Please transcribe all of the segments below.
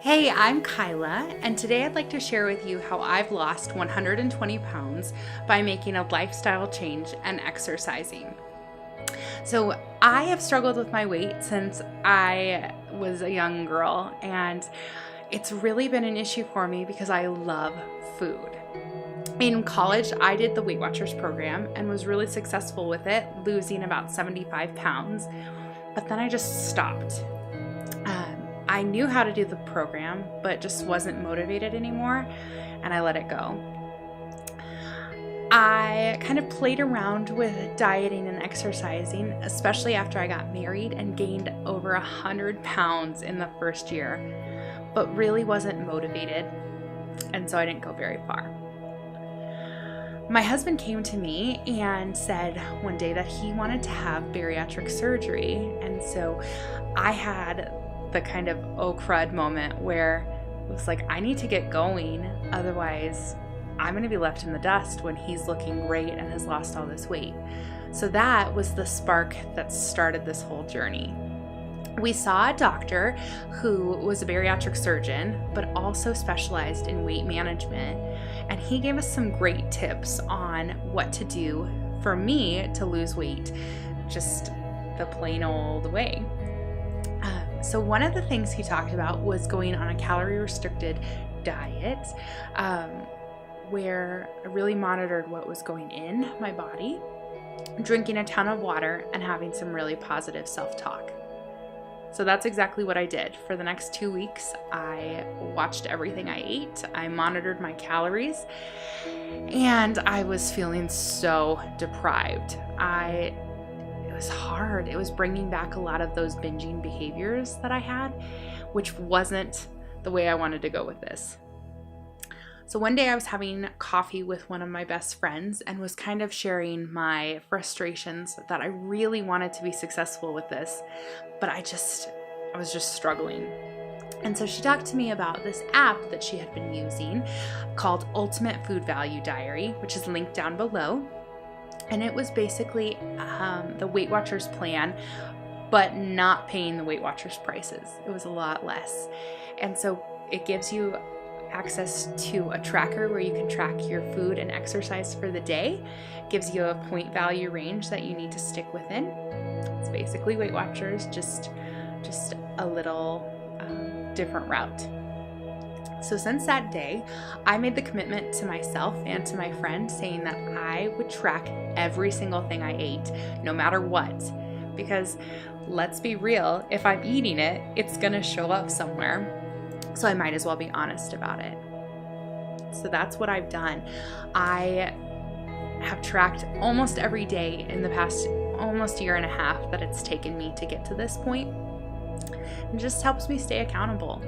Hey, I'm Kyla, and today I'd like to share with you how I've lost 120 pounds by making a lifestyle change and exercising. So, I have struggled with my weight since I was a young girl, and it's really been an issue for me because I love food. In college, I did the Weight Watchers program and was really successful with it, losing about 75 pounds, but then I just stopped. I knew how to do the program, but just wasn't motivated anymore, and I let it go. I kind of played around with dieting and exercising, especially after I got married, and gained over 100 pounds in the first year, but really wasn't motivated, and so I didn't go very far. My husband came to me and said one day that he wanted to have bariatric surgery, and so I had the kind of oh crud moment where it was like, I need to get going, otherwise I'm going to be left in the dust when he's looking great and has lost all this weight. So that was the spark that started this whole journey. We saw a doctor who was a bariatric surgeon, but also specialized in weight management, and he gave us some great tips on what to do for me to lose weight, just the plain old way. So one of the things he talked about was going on a calorie-restricted diet, where I really monitored what was going in my body, drinking a ton of water, and having some really positive self-talk. So that's exactly what I did. For the next 2 weeks, I watched everything I ate, I monitored my calories, and I was feeling so deprived. It was hard. It was bringing back a lot of those binging behaviors that I had, which wasn't the way I wanted to go with this. So one day I was having coffee with one of my best friends and was kind of sharing my frustrations that I really wanted to be successful with this, but I was just struggling. And so she talked to me about this app that she had been using called Ultimate Food Value Diary, which is linked down below. And it was basically the Weight Watchers plan, but not paying the Weight Watchers prices. It was a lot less. And so it gives you access to a tracker where you can track your food and exercise for the day. It gives you a point value range that you need to stick within. It's basically Weight Watchers, just a little different route. So since that day, I made the commitment to myself and to my friend saying that I would track every single thing I ate, no matter what. Because let's be real, if I'm eating it, it's gonna show up somewhere. So I might as well be honest about it. So that's what I've done. I have tracked almost every day in the past almost year and a half that it's taken me to get to this point. It just helps me stay accountable.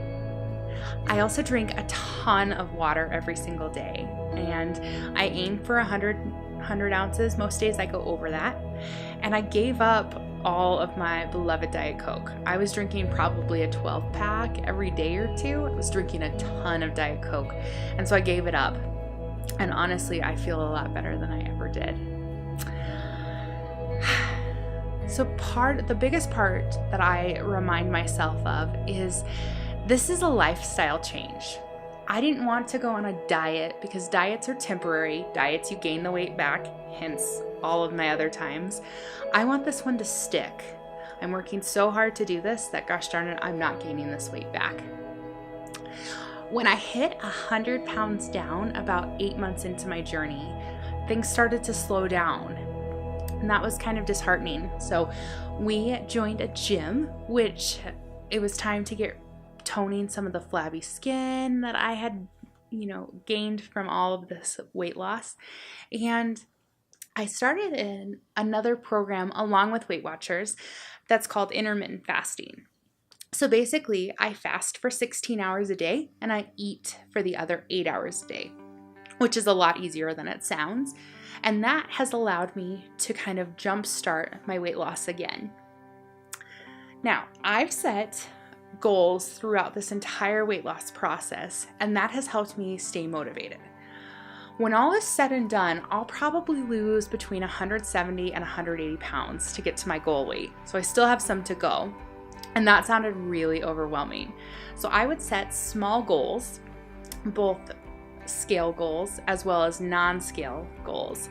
I also drink a ton of water every single day, and I aim for 100 ounces. Most days I go over that. And I gave up all of my beloved Diet Coke. I was drinking probably a 12-pack every day or two. I was drinking a ton of Diet Coke, and so I gave it up. And honestly, I feel a lot better than I ever did. So the biggest part that I remind myself of is this is a lifestyle change. I didn't want to go on a diet because diets are temporary. Diets, you gain the weight back, hence all of my other times. I want this one to stick. I'm working so hard to do this that gosh darn it, I'm not gaining this weight back. When I hit 100 pounds down about 8 months into my journey, things started to slow down. And that was kind of disheartening. So we joined a gym, which it was time to get toning some of the flabby skin that I had, gained from all of this weight loss. And I started in another program along with Weight Watchers that's called intermittent fasting. So basically, I fast for 16 hours a day and I eat for the other 8 hours a day, which is a lot easier than it sounds. And that has allowed me to kind of jumpstart my weight loss again. Now, I've set goals throughout this entire weight loss process, and that has helped me stay motivated. When all is said and done, I'll probably lose between 170 and 180 pounds to get to my goal weight. So I still have some to go. And that sounded really overwhelming. So I would set small goals, both scale goals as well as non-scale goals.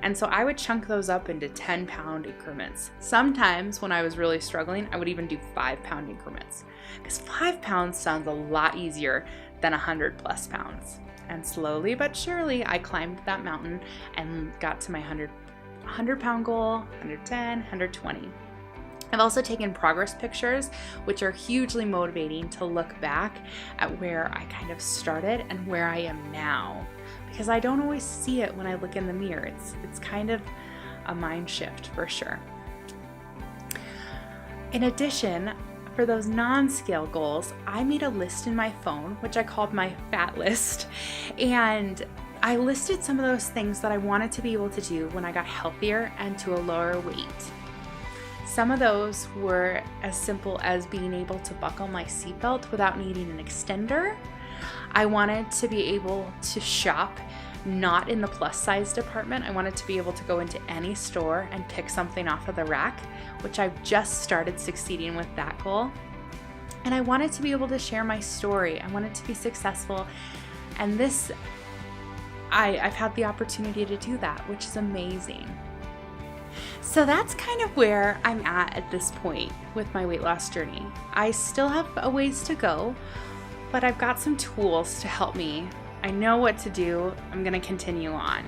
And so I would chunk those up into 10-pound increments. Sometimes when I was really struggling, I would even do 5-pound increments, because 5 pounds sounds a lot easier than 100 plus pounds. And slowly but surely, I climbed that mountain and got to my 100-pound goal, 110, 120. I've also taken progress pictures, which are hugely motivating to look back at where I kind of started and where I am now, because I don't always see it when I look in the mirror. It's kind of a mind shift for sure. In addition, for those non-scale goals, I made a list in my phone, which I called my fat list, and I listed some of those things that I wanted to be able to do when I got healthier and to a lower weight. Some of those were as simple as being able to buckle my seatbelt without needing an extender. I wanted to be able to shop not in the plus size department. I wanted to be able to go into any store and pick something off of the rack, which I've just started succeeding with that goal. And I wanted to be able to share my story. I wanted to be successful. And this, I've had the opportunity to do that, which is amazing. So that's kind of where I'm at this point with my weight loss journey. I still have a ways to go, but I've got some tools to help me. I know what to do. I'm going to continue on.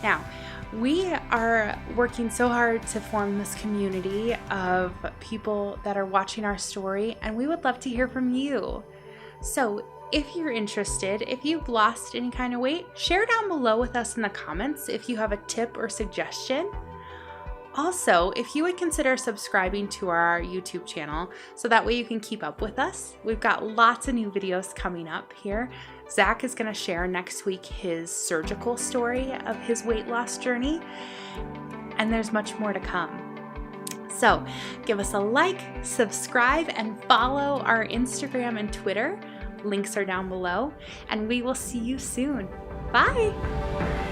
Now, we are working so hard to form this community of people that are watching our story, and we would love to hear from you. So if you're interested, if you've lost any kind of weight, share down below with us in the comments if you have a tip or suggestion. Also, if you would consider subscribing to our YouTube channel so that way you can keep up with us. We've got lots of new videos coming up here. Zach is going to share next week his surgical story of his weight loss journey, and there's much more to come. So give us a like, subscribe, and follow our Instagram and Twitter. Links are down below, and we will see you soon. Bye!